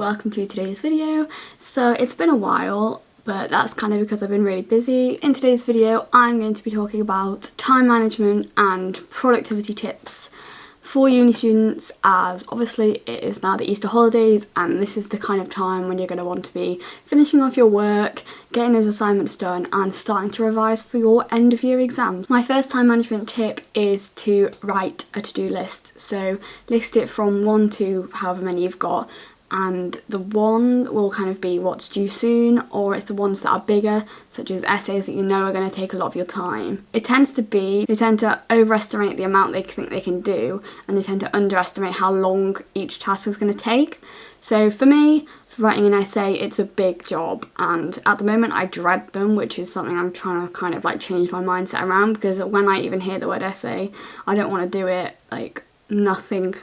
welcome to today's video. So it's been a while, but that's kind of because I've been really busy. In today's video I'm going to be talking about time management and productivity tips for uni students, as obviously it is now the Easter holidays and this is the kind of time when you're going to want to be finishing off your work, getting those assignments done and starting to revise for your end of year exams. My first time management tip is to write a to-do list. So list it from 1 to however many you've got, and the 1 will kind of be what's due soon, or it's the ones that are bigger, such as essays that you know are going to take a lot of your time. They tend to overestimate the amount they think they can do, and they tend to underestimate how long each task is going to take. So for me, for writing an essay, it's a big job, and at the moment I dread them, which is something I'm trying to kind of like change my mindset around, because when I even hear the word essay, I don't want to do it. Like, nothing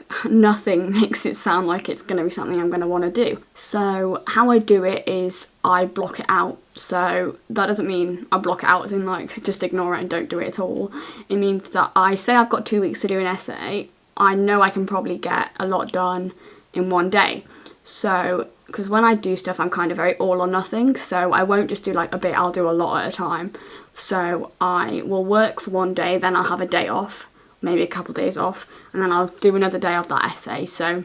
makes it sound like it's going to be something I'm going to want to do. So how I do it is I block it out. So that doesn't mean I block it out as in like just ignore it and don't do it at all. It means that I say I've got 2 weeks to do an essay, I know I can probably get a lot done in 1 day. So because when I do stuff I'm kind of very all or nothing, so I won't just do like a bit, I'll do a lot at a time. So I will work for 1 day, then I'll have a day off, maybe a couple of days off, and then I'll do another day of that essay. So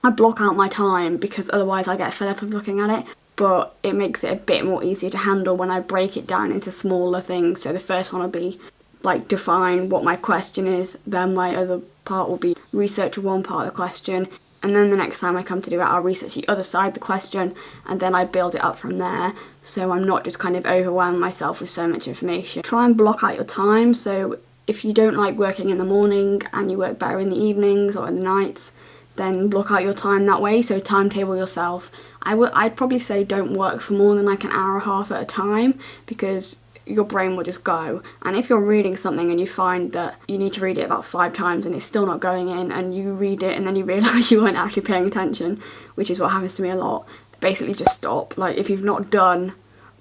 I block out my time because otherwise I get fed up of looking at it, but it makes it a bit more easier to handle when I break it down into smaller things. So the first one will be like define what my question is, then my other part will be research one part of the question, and then the next time I come to do it I'll research the other side of the question, and then I build it up from there, so I'm not just kind of overwhelming myself with so much information. Try and block out your time. So if you don't like working in the morning and you work better in the evenings or in the nights, then block out your time that way. So timetable yourself. I'd probably say don't work for more than like an hour and a half at a time, because your brain will just go. And if you're reading something and you find that you need to read it about 5 times and it's still not going in, and you read it and then you realise you weren't actually paying attention, which is what happens to me a lot, basically just stop. Like, if you've not done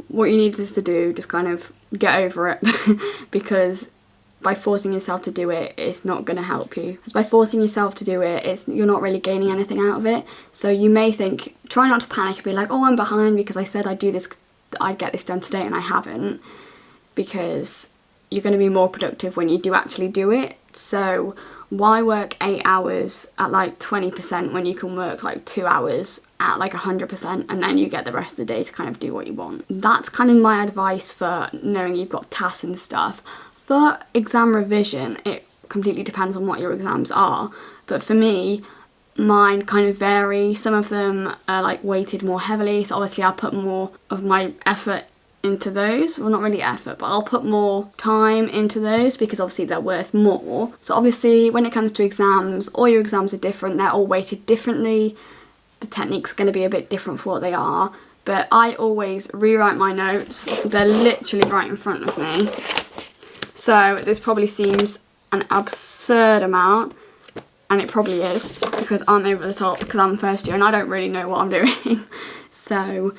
what you need to do, just kind of get over it because by forcing yourself to do it, it's not going to help you. Because by forcing yourself to do it, you're not really gaining anything out of it. So you may think, try not to panic and be like, oh, I'm behind because I said I'd get this done today and I haven't. Because you're going to be more productive when you do actually do it. So why work 8 hours at like 20% when you can work like 2 hours at like 100%, and then you get the rest of the day to kind of do what you want? That's kind of my advice for knowing you've got tasks and stuff. For exam revision, it completely depends on what your exams are, but for me, mine kind of vary. Some of them are like weighted more heavily, so obviously I'll put more of my effort into those. Well, not really effort, but I'll put more time into those because obviously they're worth more. So obviously when it comes to exams, all your exams are different, they're all weighted differently, the techniques are going to be a bit different for what they are, but I always rewrite my notes. They're literally right in front of me. So this probably seems an absurd amount, and it probably is because I'm over the top because I'm first year and I don't really know what I'm doing. So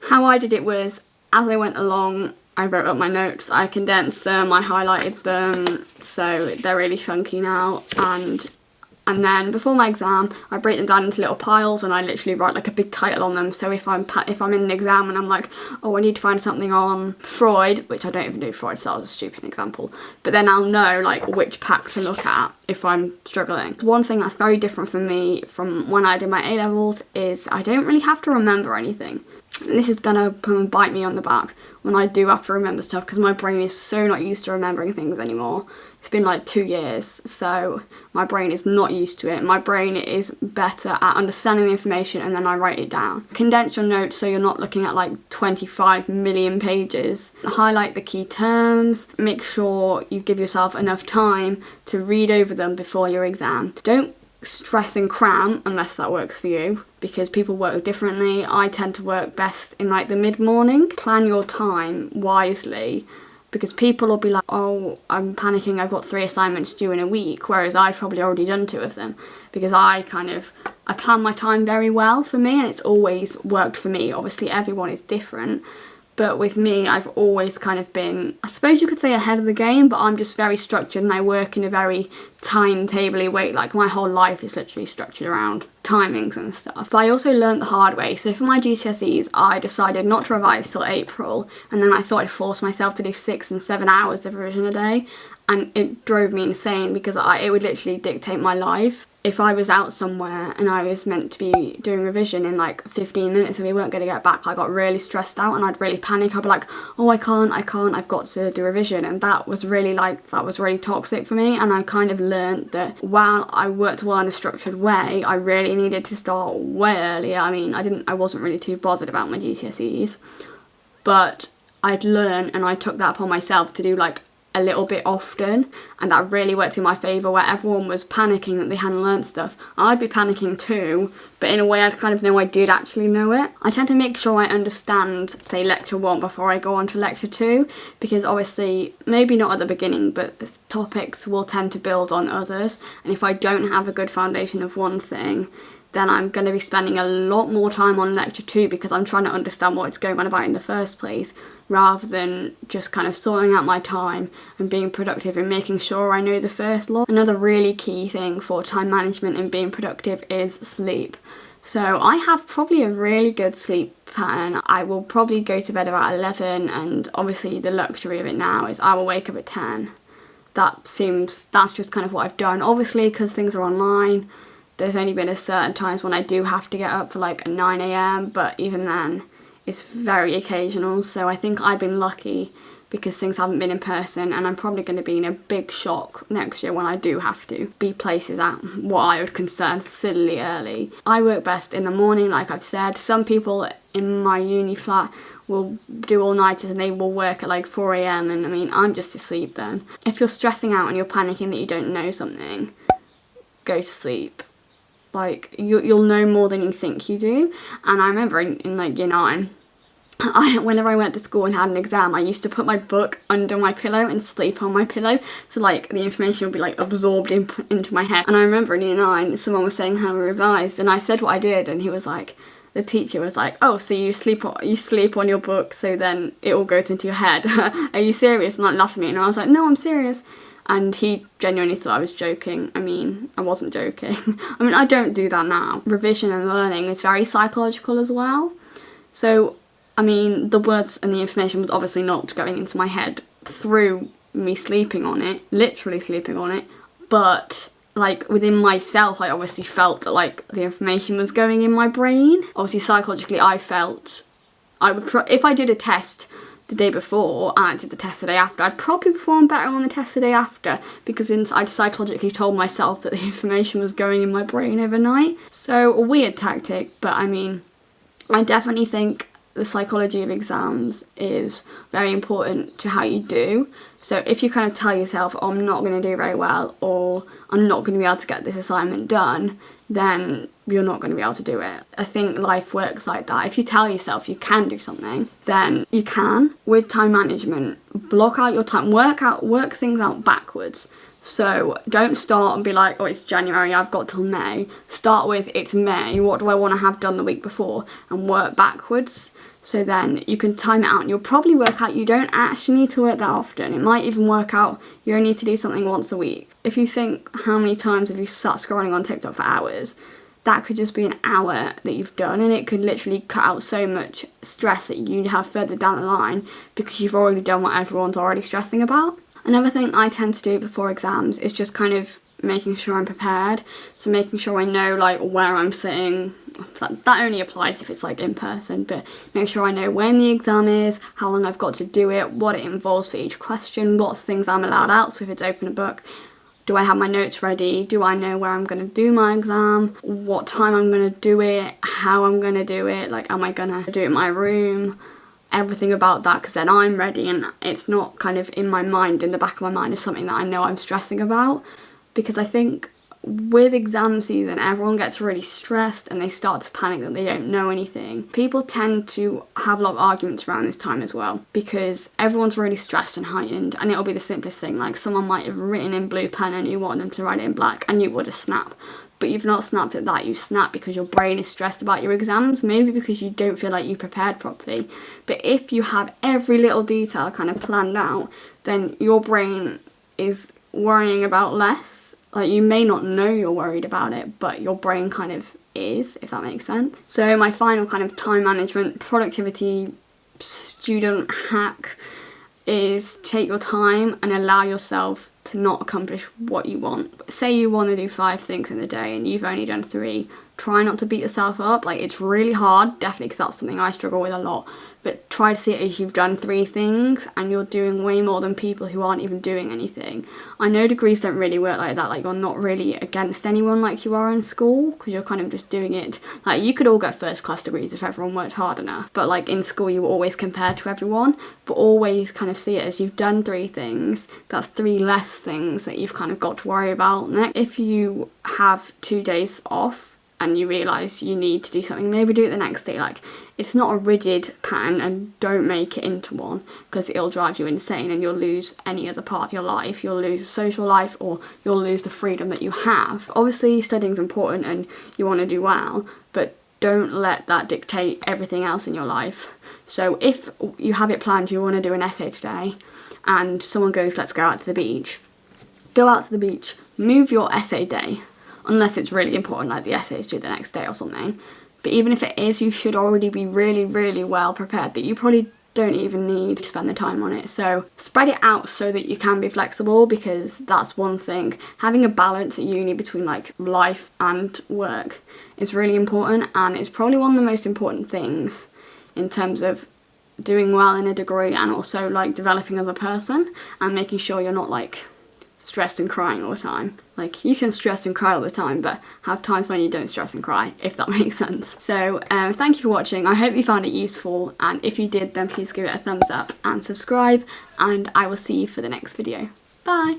how I did it was, as I went along, I wrote up my notes, I condensed them, I highlighted them, so they're really funky now, and then before my exam I break them down into little piles and I literally write like a big title on them. So if I'm in an exam and I'm like, oh, I need to find something on Freud, which I don't even do Freud, so that was a stupid example, but then I'll know like which pack to look at if I'm struggling. One thing that's very different for me from when I did my A-levels is I don't really have to remember anything. And this is gonna come and bite me on the back when I do have to remember stuff, because my brain is so not used to remembering things anymore. It's been like 2 years, so my brain is not used to it. My brain is better at understanding the information and then I write it down. Condense your notes so you're not looking at like 25 million pages. Highlight the key terms. Make sure you give yourself enough time to read over them before your exam. Don't stress and cram unless that works for you, because people work differently. I tend to work best in like the mid-morning. Plan your time wisely, because people will be like, oh, I'm panicking, I've got 3 assignments due in a week, whereas I've probably already done 2 of them, because I plan my time very well for me and it's always worked for me. Obviously everyone is different, but with me I've always kind of been, I suppose you could say, ahead of the game, but I'm just very structured and I work in a very timetable-y way. Like my whole life is literally structured around timings and stuff. But I also learned the hard way. So for my GCSEs, I decided not to revise till April, and then I thought I'd force myself to do 6 and 7 hours of revision a day, and it drove me insane because it would literally dictate my life. If I was out somewhere and I was meant to be doing revision in like 15 minutes and we weren't going to get back, I got really stressed out and I'd really panic. I'd be like, oh, I can't, I've got to do revision. And that was really toxic for me. And I kind of learned that while I worked well in a structured way, I really needed to start way earlier. I mean, I wasn't really too bothered about my GCSEs, but I'd learned and I took that upon myself to do like a little bit often, and that really worked in my favour. Where everyone was panicking that they hadn't learnt stuff, I'd be panicking too, but in a way I'd kind of know I did actually know it. I tend to make sure I understand, say, lecture 1 before I go on to lecture 2, because obviously, maybe not at the beginning, but the topics will tend to build on others, and if I don't have a good foundation of one thing, then I'm going to be spending a lot more time on lecture 2 because I'm trying to understand what it's going on about in the first place, rather than just kind of sorting out my time and being productive and making sure I know the first lot. Another really key thing for time management and being productive is sleep. So I have probably a really good sleep pattern. I will probably go to bed about 11, and obviously the luxury of it now is I will wake up at 10. That's just kind of what I've done. Obviously, because things are online, there's only been a certain times when I do have to get up for like a 9 a.m, but even then, it's very occasional. So I think I've been lucky because things haven't been in person, and I'm probably going to be in a big shock next year when I do have to be places at what I would consider silly early. I work best in the morning, like I've said. Some people in my uni flat will do all-nighters and they will work at like 4 a.m, and I mean, I'm just asleep then. If you're stressing out and you're panicking that you don't know something, go to sleep. Like, you'll know more than you think you do. And I remember in like year 9, whenever I went to school and had an exam, I used to put my book under my pillow and sleep on my pillow, so like the information would be like absorbed into my head. And I remember in year 9, someone was saying how I revised, and I said what I did, and the teacher was like, oh, so you sleep on your book, so then it all goes into your head. Are you serious? And like laughed at me, and I was like, no, I'm serious. And he genuinely thought I was joking. I mean, I wasn't joking. I mean, I don't do that now. Revision and learning is very psychological as well. So, I mean, the words and the information was obviously not going into my head through me sleeping on it, literally sleeping on it. But, like, within myself, I obviously felt that, like, the information was going in my brain. Obviously, psychologically, I felt if I did a test the day before and I did the test the day after, I'd probably perform better on the test the day after, because I'd psychologically told myself that the information was going in my brain overnight. So, a weird tactic, but I mean, I definitely think the psychology of exams is very important to how you do. So if you kind of tell yourself, oh, I'm not going to do very well, or I'm not going to be able to get this assignment done, then you're not going to be able to do it. I think life works like that. If you tell yourself you can do something, then you can. With time management, block out your time, work things out backwards. So don't start and be like, oh, it's January, I've got till May. Start with, it's May, what do I want to have done the week before? And work backwards. So then you can time it out, and you'll probably work out you don't actually need to work that often. It might even work out you only need to do something once a week. If you think how many times have you sat scrolling on TikTok for hours, that could just be an hour that you've done, and it could literally cut out so much stress that you have further down the line because you've already done what everyone's already stressing about. Another thing I tend to do before exams is just kind of making sure I'm prepared. So making sure I know like where I'm sitting. That only applies if it's like in person, but make sure I know when the exam is, how long I've got to do it, what it involves for each question, what's things I'm allowed out. So if it's open a book, do I have my notes ready? Do I know where I'm going to do my exam? What time I'm going to do it? How I'm going to do it? Like, am I going to do it in my room? Everything about that, because then I'm ready and it's not kind of in my mind, in the back of my mind, is something that I know I'm stressing about. Because I think with exam season, everyone gets really stressed and they start to panic that they don't know anything. People tend to have a lot of arguments around this time as well, because everyone's really stressed and heightened, and it'll be the simplest thing, like someone might have written in blue pen and you want them to write it in black and you would have snapped. But you've not snapped at that, you snap because your brain is stressed about your exams, maybe because you don't feel like you prepared properly. But if you have every little detail kind of planned out, then your brain is worrying about less, Like, you may not know you're worried about it, but your brain kind of is, if that makes sense. So my final kind of time management, productivity, student hack is take your time and allow yourself to not accomplish what you want. Say you want to do 5 things in the day and you've only done 3. Try not to beat yourself up. Like, it's really hard, definitely, because that's something I struggle with a lot. But try to see it as you've done 3 things and you're doing way more than people who aren't even doing anything. I know degrees don't really work like that. Like, you're not really against anyone like you are in school, because you're kind of just doing it. Like, you could all get first class degrees if everyone worked hard enough. But like in school, you were always compared to everyone. But always kind of see it as you've done 3 things. That's 3 less things that you've kind of got to worry about next. If you have 2 days off and you realise you need to do something, maybe do it the next day. Like, it's not a rigid pattern, and don't make it into one, because it'll drive you insane and you'll lose any other part of your life. You'll lose social life, or you'll lose the freedom that you have. Obviously, studying's important and you want to do well, but don't let that dictate everything else in your life. So if you have it planned, you want to do an essay today, and someone goes, let's go out to the beach. Go out to the beach, move your essay day. Unless it's really important, like the essay is due the next day or something. But even if it is, you should already be really, really well prepared, that you probably don't even need to spend the time on it. So spread it out so that you can be flexible, because that's one thing. Having a balance at uni between like life and work is really important, and it's probably one of the most important things in terms of doing well in a degree, and also like developing as a person and making sure you're not like stressed and crying all the time. Like, you can stress and cry all the time, but have times when you don't stress and cry, if that makes sense. So thank you for watching. I hope you found it useful, and if you did, then please give it a thumbs up and subscribe, and I will see you for the next video. Bye!